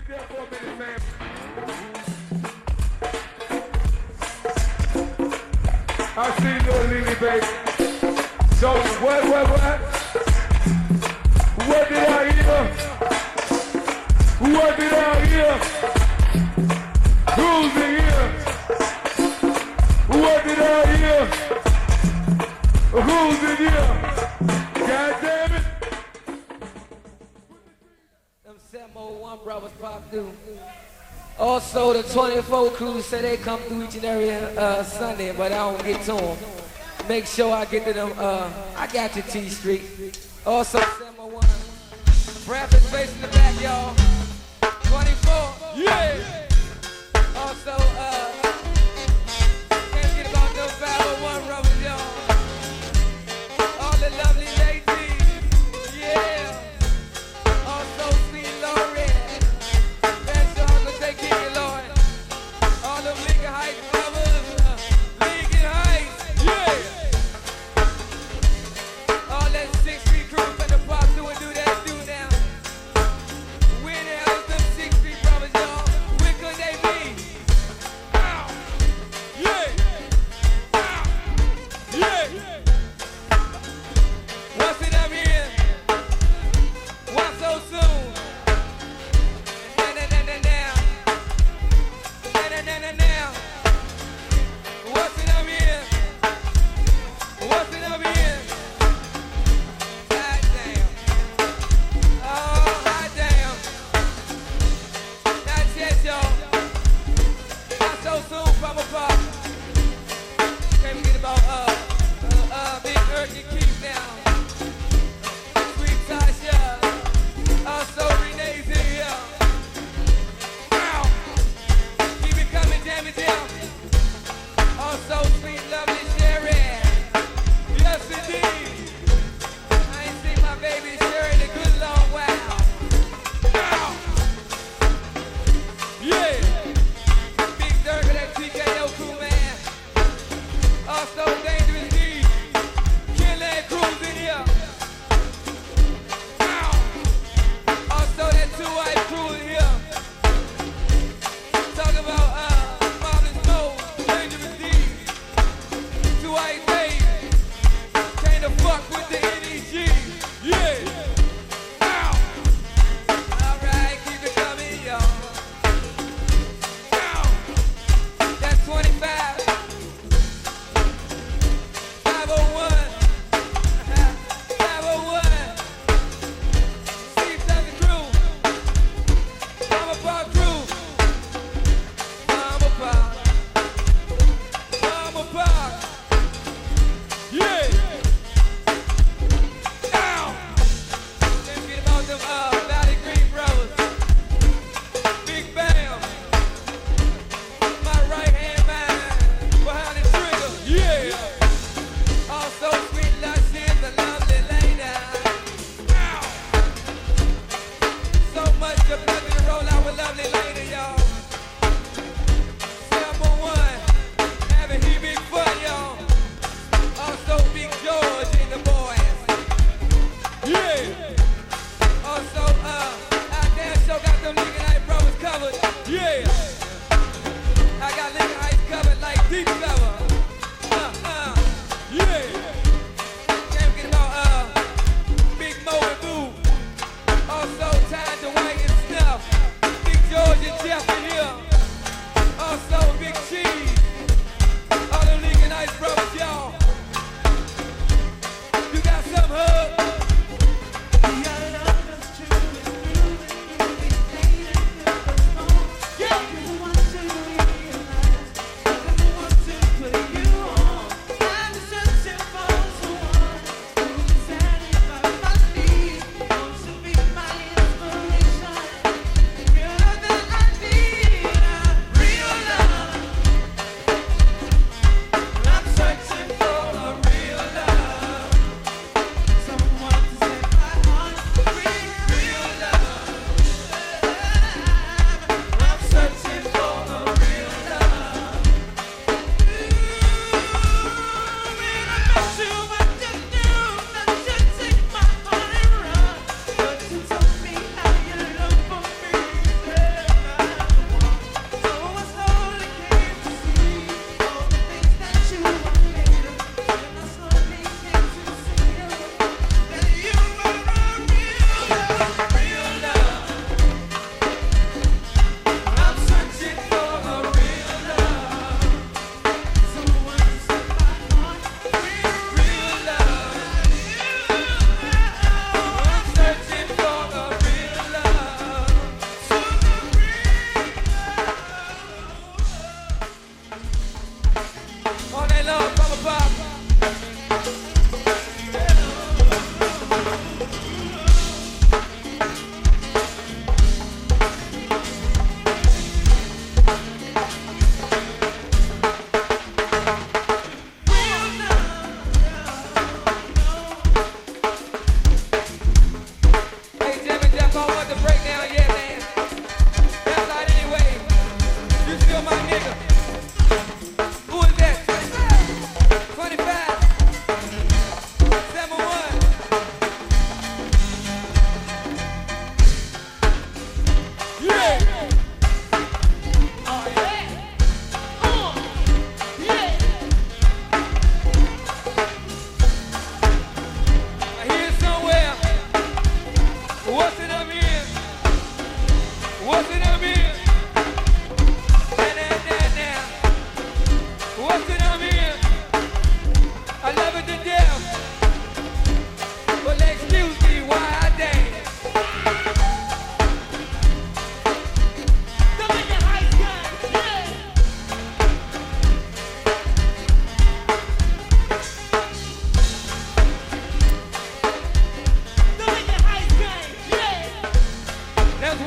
there for a minute, man. I see little Lily, baby. So, what? What did I hear? What did I hear? Who's in here? What did I hear? Who's in here? God damn it. Them 701 brothers pop through. Also, the 24 crew say they come through each and every Sunday, but I don't get to them. Make sure I get to them. I got you, T Street. Also, 701. Rappers facing the back, y'all. 24. Yeah. Also, can't get about no 501 brothers, y'all. All the lovely ladies. Yeah. Also, sweet Lauren. That's all that they keep you, Lord. All them Lincoln Heights brothers. Lincoln Heights. Yeah. All that 6th Street crew finna pop through and do that do now.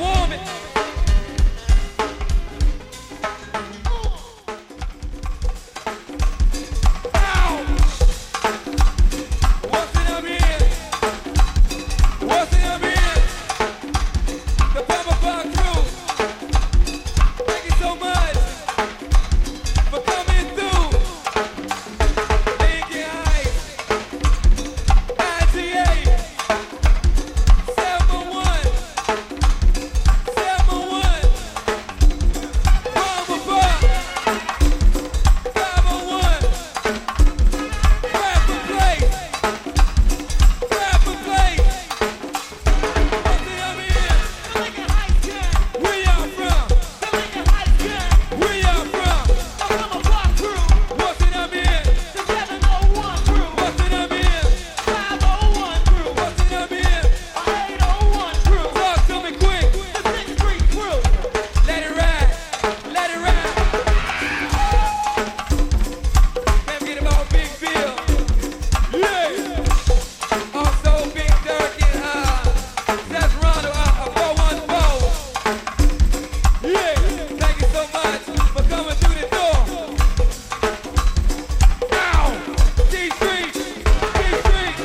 warm it. Ow! What's it up here? What's it up here? The Bumper Bar crew. Thank you so much for coming through. Thank you, ITA 7-1, Bumper Bar 501, Rapper Place, Rapper Place. What's it up here? Where y'all from? Where y'all from? What's it up here? What's it up here? What's it up here? Talk to me quick. Let it ride. Let it ride. Can't forget about Big Bill. Yeah. Also Big Dirk and that's Ronald 414. Yeah. Thank you so much for coming through the door. Ow. D-Street. D-Street.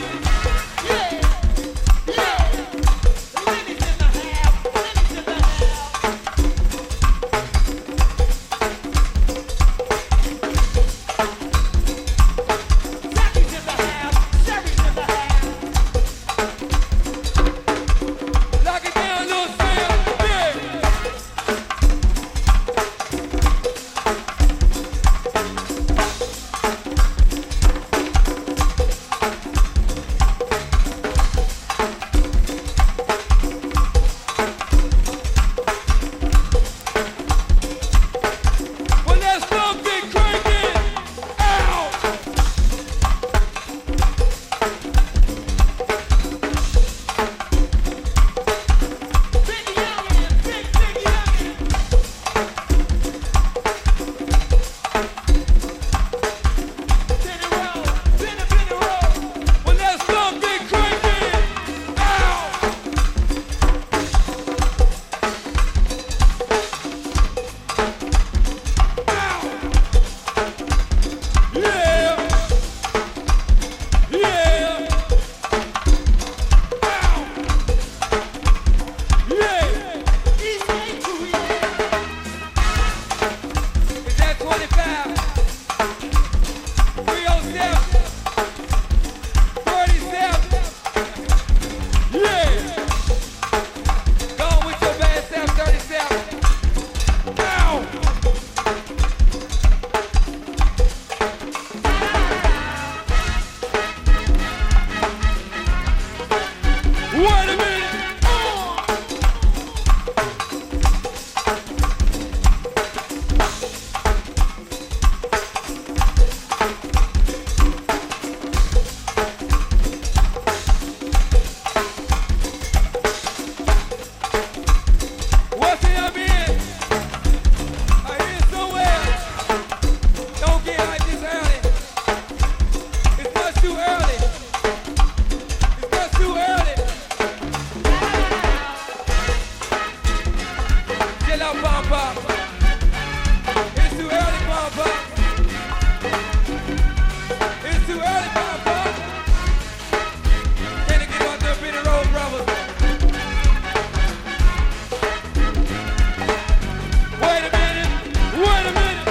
Lock it down, little Sam. Yeah. Well, let's bump it, crank it. Ow. Well, let's bump it, crank it. Ow. Yeah. Yeah. Ow. Yeah. Is that 25? 307? 37? Yeah. Go on with your bad self, 37. Ow. Wait a minute. What's it up here? I hear somewhere. Don't get hyped this early. It's much too early. It's much too early. Chill out, Bumper. It's too early, Bumper. It's too early, Bumper. Can you get out there, Benny Road Brothers? Wait a minute. Wait a minute.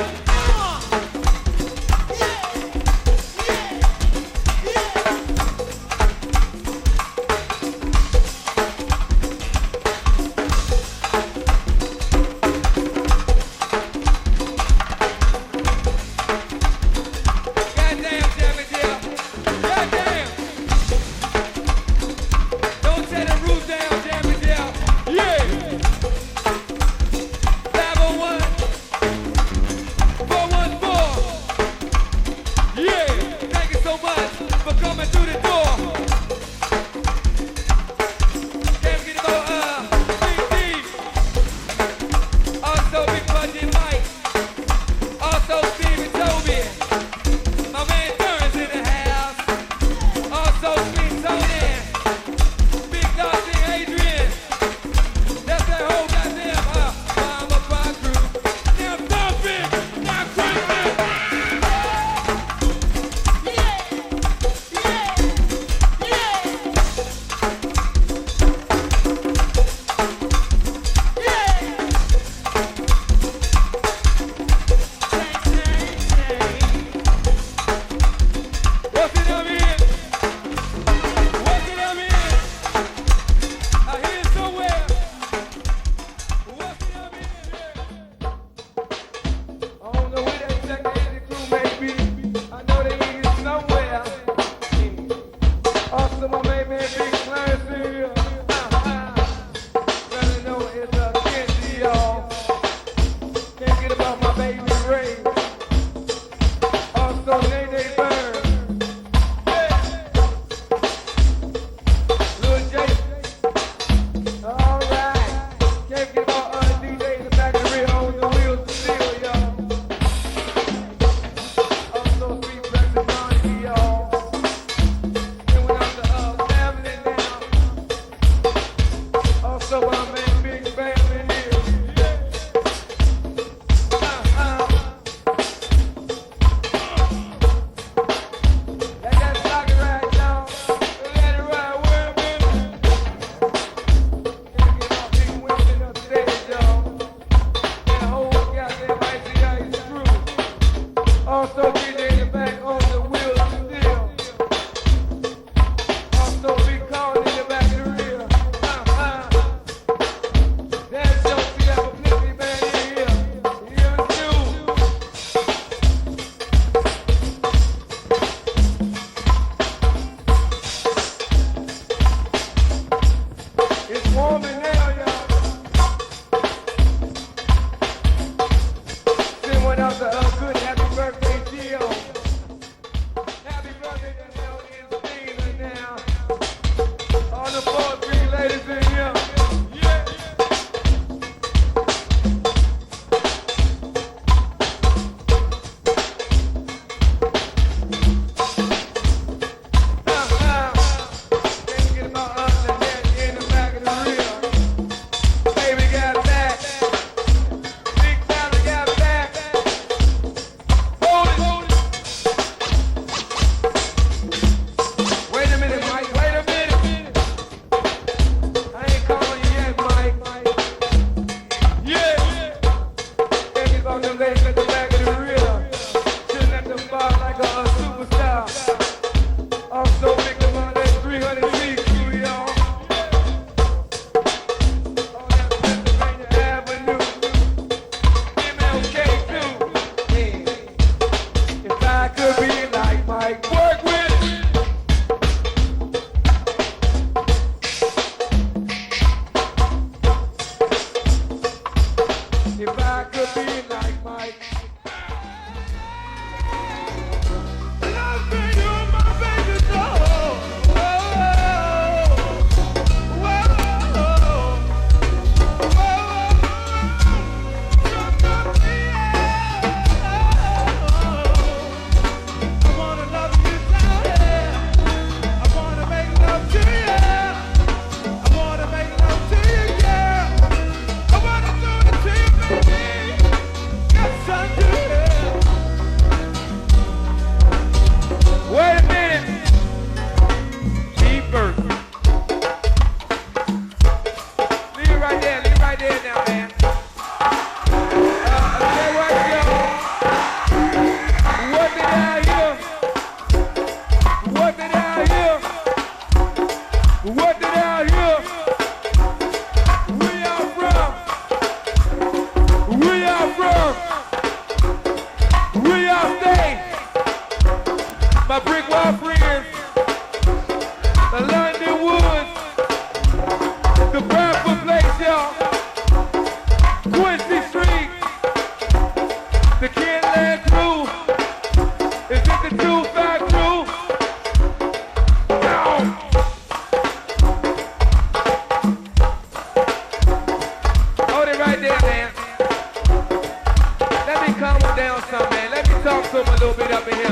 talk to him a little bit up in here.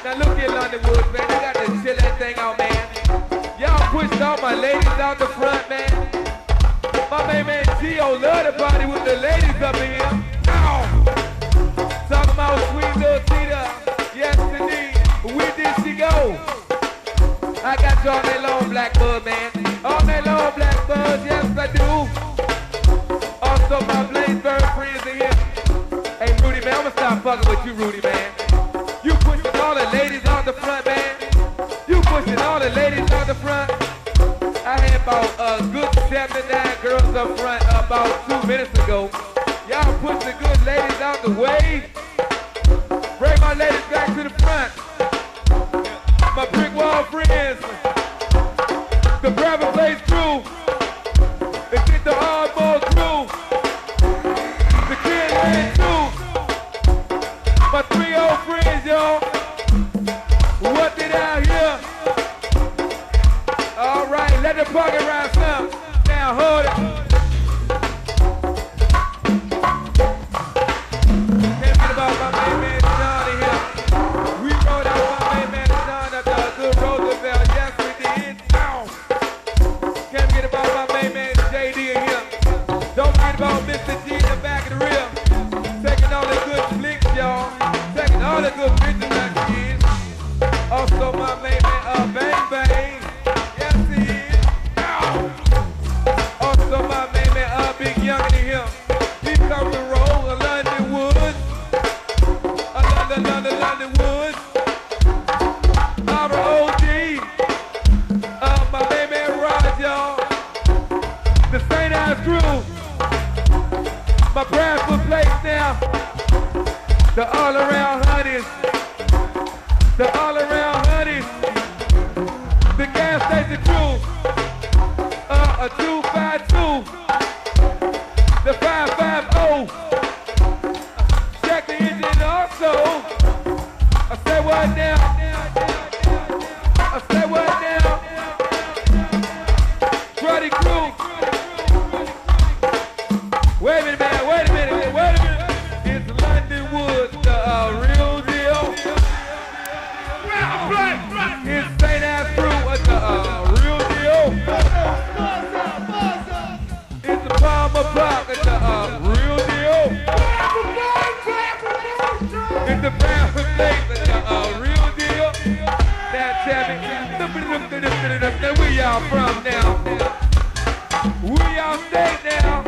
Now look here, London Woods, man. You got to chill that thing out, man. Y'all pushed all my ladies out the front, man. My main man Gio love the party with the ladies up in here. Now, talking about sweet little Tita. Yes, indeed. Where did she go? I got you all day long, Blackbird, man. All day long, Blackbird. Yes, I do. Also, my Blazeburg friends in here. Hey, Rudy, man, I'ma stop fucking with you, Rudy, man. You pushing all the ladies on the front, man. You pushing all the ladies on the front. I had about a good 79 girls up front about 2 minutes ago. Y'all push the good ladies out the way. Bring my ladies back to the front. My brick wall friends. The Bravo Blaze crew. They get the hardball crew. The Kid Land too. My 3 old friends, y'all. What did out here? All right, let the pocket rise up. Now hold it. Can't forget about my main man Sean in here. We rode out my main man Sean up the good Roosevelt. Yes, we did. Now. Can't forget about my main man JD in here. Don't forget about Mr. G in the back of the rear. Taking all the good flicks, y'all. Taking all the good pictures like he is. Also my main man Bang Bang. Yes, he is. Ow. Also my main man Big Young in here. He comes to roll a London Woods. A London Woods. Our OG. My main man Rod, y'all. The St. Anne's crew. My Bradford place now. The all around honeys. The all around honeys. The gas station crew. A 252. The 550. Check the engine also. I say what now? I say what now? Cruddy crew. Wait a minute, man. Wait a minute. It's London Woods, the real deal. It's St. Anne's crew, the real deal. It's the Palmer Block, the real deal. It's the Bradford Place, the real deal. Now tell me, where y'all from now? Where y'all stay now?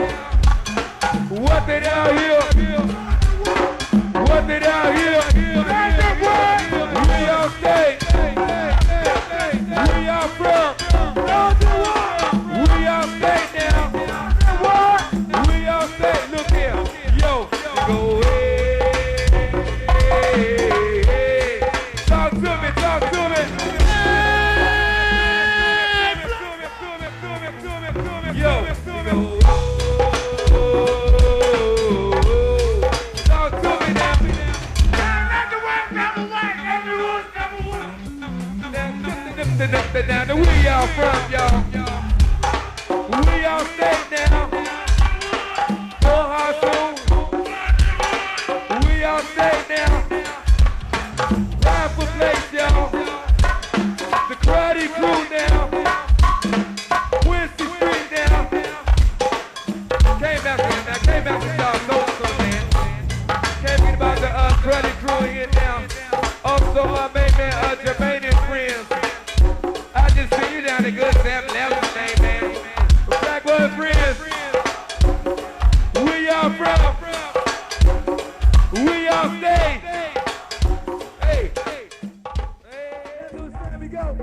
What they down here? What they down here? Where y'all stay? Where y'all from? Where y'all stay now? Where y'all stay? Look here. Yo, go hey. Talk to me. Yo, go. Now, where y'all from, y'all? Where y'all stay now? Full House. Where y'all stay now? Rifle Place, y'all. The Cruddy crew now. Quincy Street now. Came back to y'all so man. Can't forget about the Cruddy crew here now. Also, my main man, Jermaine friends. I just see you down the good Sam Levin's name, man. Blackbird friends. Where y'all from? Where y'all stay? Hey. Let me go.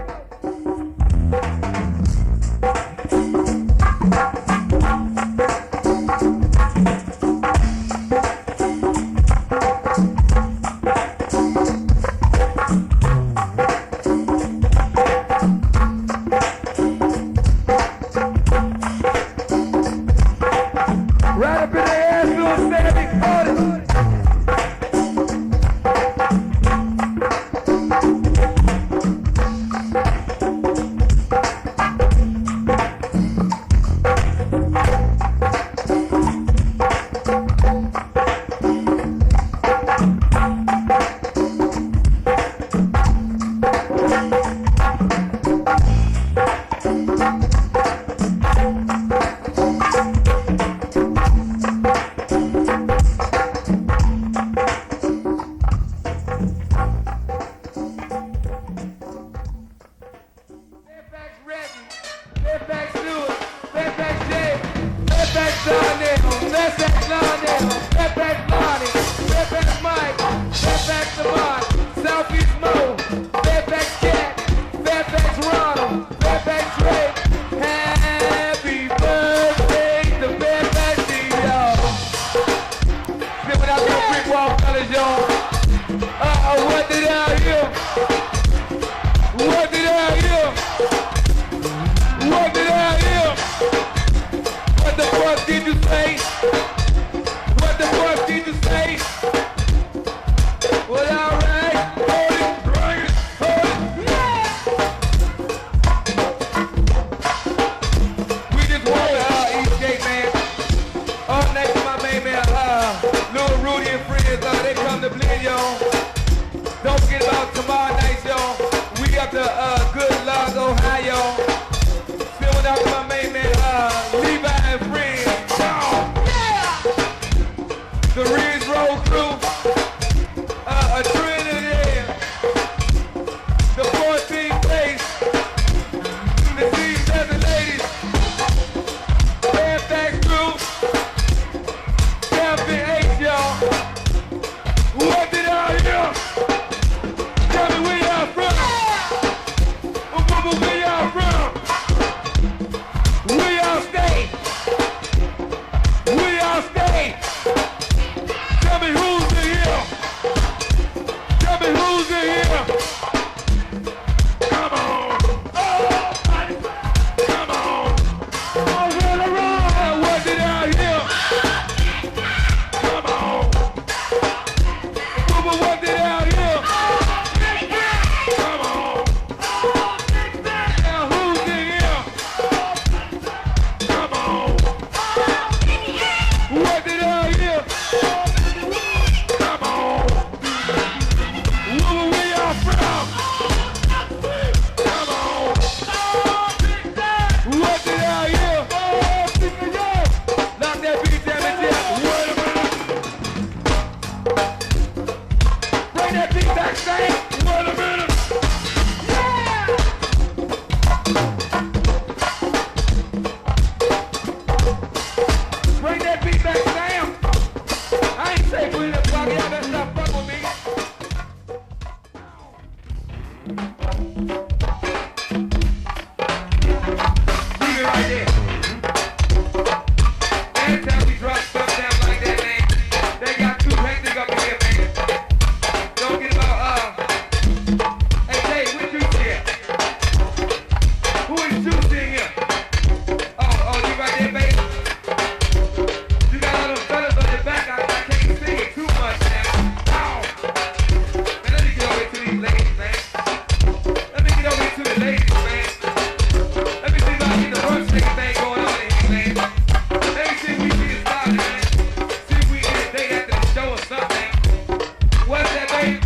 you say? What the fuck did you say? Well, alright, hold it, bring it, hold it, yeah! We just want East Gate, man. Up next to my main man, Lil Rudy and friends, they come to blend, y'all. Don't forget about tomorrow night, y'all. We up to Good Luck, Ohio. Filming out with my main man, Levi and friends. Yeah! The Ridge Road crew, a Trinidad, the 14th place, the C7 ladies, Fairfax crew, Captain H, y'all. What did I hear? Tell me where y'all from. Where y'all from? Where y'all stay? Where y'all stay? Tell me who's in here. Tell me who's in here. Come on. Oh, come on. Oh, roll around. What did I hear? Come on. What did I hear? Come on. Now who's in here? Come on. What did I hear? Come on. Where y'all from? Come on. What did I hear? Knock that beat down and tell. Wait a minute. Bring that beat back, Sam. Wait a minute. Yeah! Bring that beat back, Sam. I ain't say put it up, y'all better stop fucking with me. Leave it right there. Every time we drop stuff down like that, man, they got two hanging up in here, man. Don't get about, hey, Jay, where Juicy at? Who is Juicy in here? Oh, you right there, baby? You got all those fellas on your back, I can't see it too much, man. Ow! Man, let me get over to these ladies, man. Let me get over to the ladies, man. Let me see if I can get the first thing going on in here, man. Let me see if we can get started, man. See if we can get a date after the show or something, man. What's that, baby?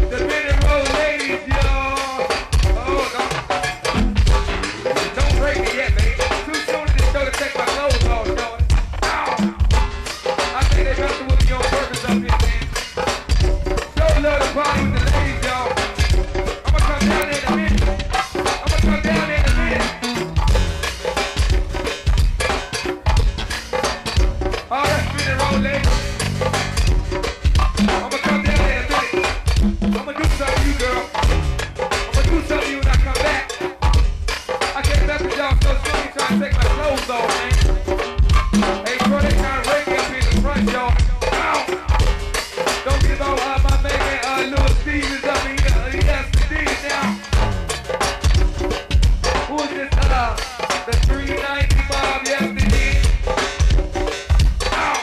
The Bennett Road ladies, y'all. Oh, don't break me yet, baby. Too soon in this show to take my clothes off, y'all. Ow! I think they got to with me on purpose up here, man. Show love to party with the ladies, y'all. I'ma come down there in a minute. All that Bennett Road ladies. I'ma come down there in a minute. I'ma do something to you, girl. I'ma do something to you when I come back. I can't mess with y'all so soon. You trying to take my clothes off, man. Hey, bro, they trying to rake me up in the front, y'all. Ow! Don't get about my man, Lil Steve is up in here. Yes, indeed, now. Who is this, the 390 Bob, yes, indeed. Ow!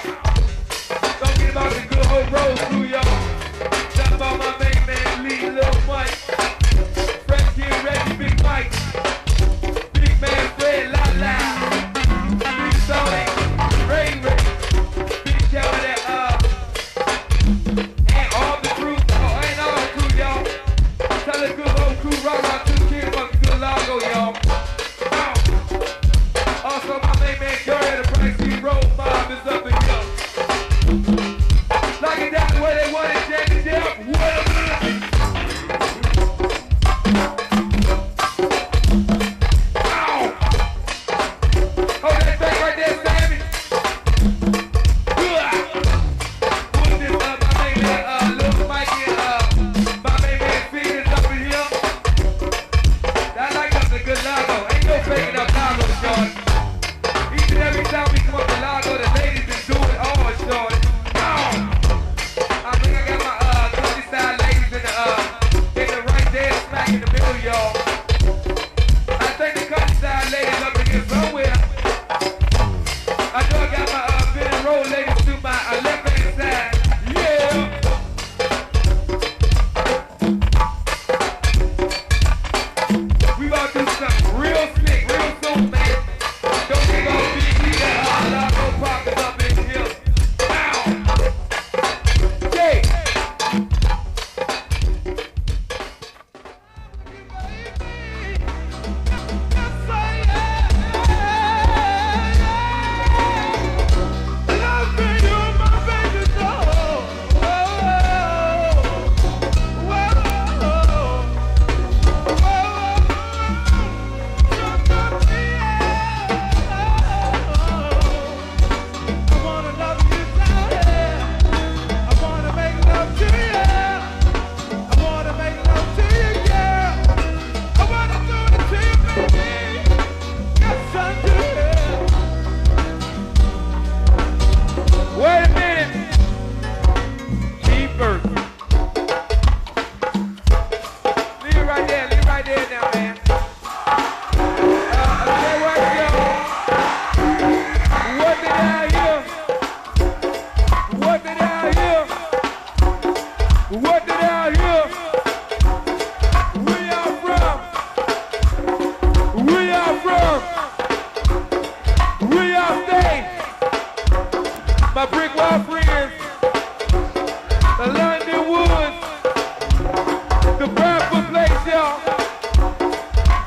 Brickwall friends, the London Woods, the Bradford Place, y'all,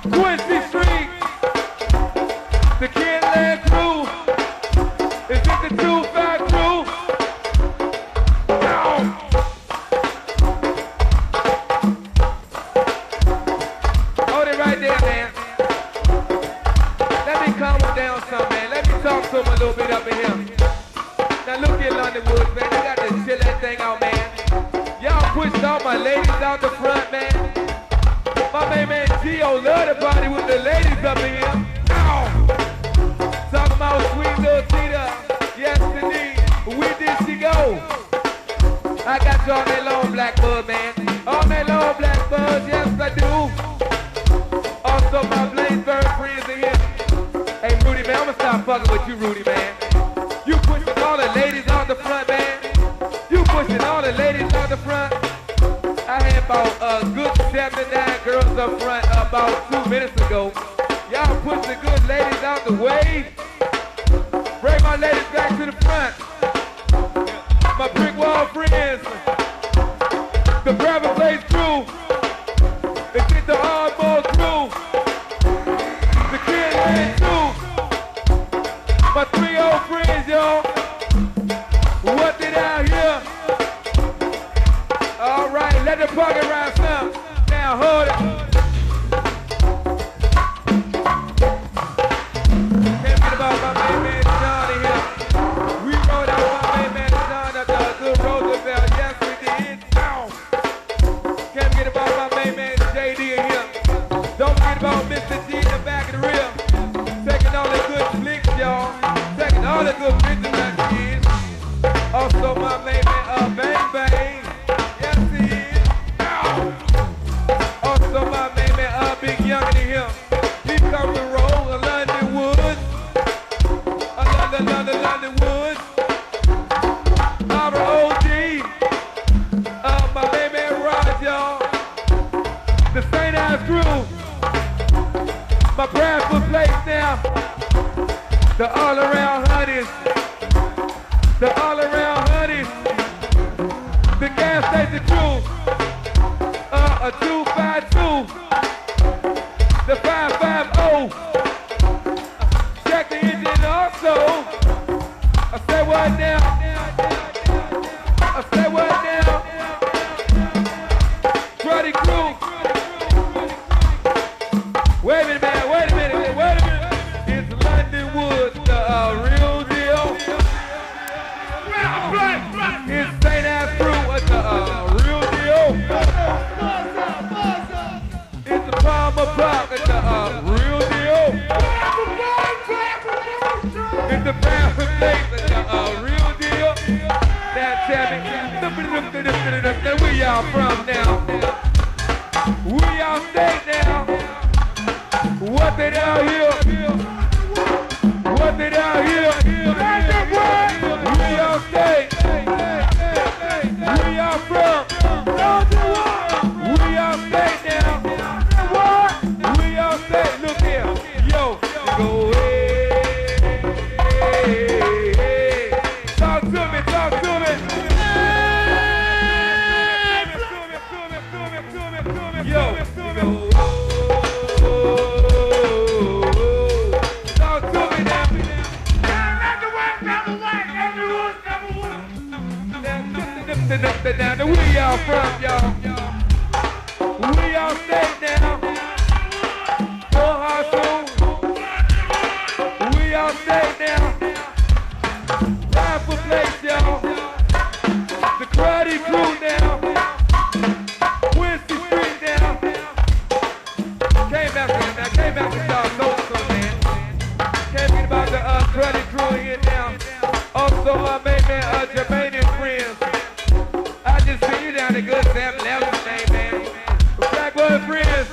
Quincy Street, the Kenland crew. Is it the 2-5 crew? No. Hold it right there, man. Let me calm him down some, man. Let me talk to him a little bit up in here. Now look at London Woods, man. They got to chill that thing out, man. Y'all pushed all my ladies out the front, man. My main man Gio love the party with the ladies up in here. Ow! Talking about sweet little Tita. Yes, indeed. Where did she go? I got you all day long, Blackbird, man. All day long, Blackbird. Yes, I do. Also, my Bladesburg friends in here. Hey, Rudy, man, I'm gonna stop fucking with you, Rudy, man. You pushing all the ladies out the front, man. You pushing all the ladies out the front. I had about a good 79 girls up front about 2 minutes ago. Y'all push the good ladies out the way. Bring my ladies back to the front. My Brickwall friends, the Bradford Place crew, it's the Hardball crew, the Kenland crew, my 3 old friends, y'all. What did I hear? All right, let the party rise up. Now hold it. Can't forget about my main man Johnny here. We rode out my main man John up the good Roosevelt. Yes, we did. Ow. Can't forget about my main man JD in here. Don't forget about Mr. G in the back of the rear. Taking all the good flicks, y'all. Taking all the good pictures that he is. Also my main man Bang Bang. Yes, he is. Ow. Also my main man Big Young in here. He comes to roll a London Woods. London Woods. Our OG. My main man Rod, y'all. The St. Ives crew. My Bradford Place now. The all-around honeys. The all-around honeys. The gas station crew. A 252. The 550. Check the engine also. I say what now? I say what now? Cruddy crew. Wait a minute, man. Wait a minute. It's London Woods, the real deal. It's St. Ives crew, the real deal. It's the Palmer Pop, it's the real deal. It's the Bradford Place, it's the real deal. Now tell me, where y'all from now? Where y'all stay now? What they down here? What they down here? Where y'all stay? Where y'all from? Where y'all stay now? Where y'all stay? Look here. Yo, go hey. Talk to me. Yo, go talk to me now. Now, where y'all from, y'all? Where y'all stay now? Where y'all stay now? Bradford Place, y'all. The Cruddy crew now. Quincy Street now. Came after y'all know some, man. Can't forget about the Cruddy crew here now. Also, my main man, Jermaine friends. I just see you down the good Sam Levin's name, man. Blackbird friends.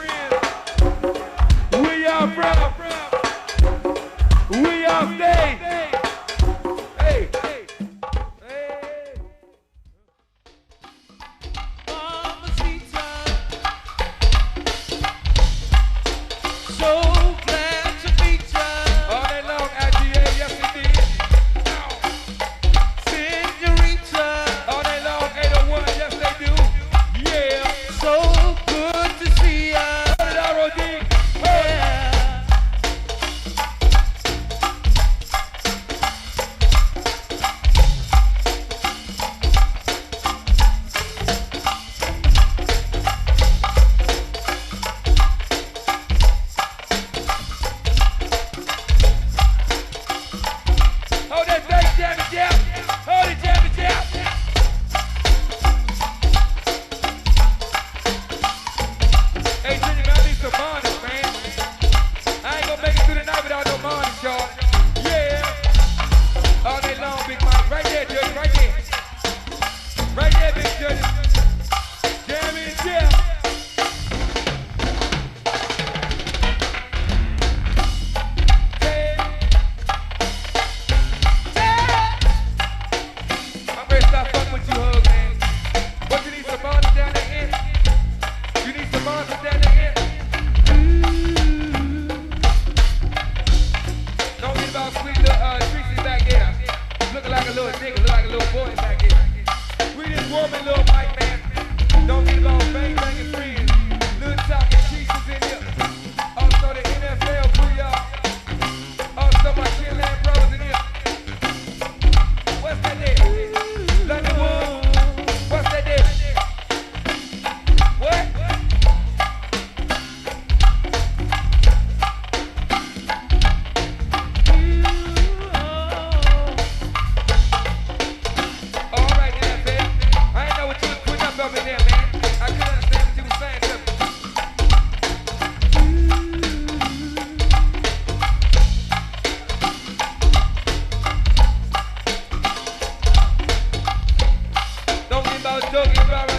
Doggy Barrel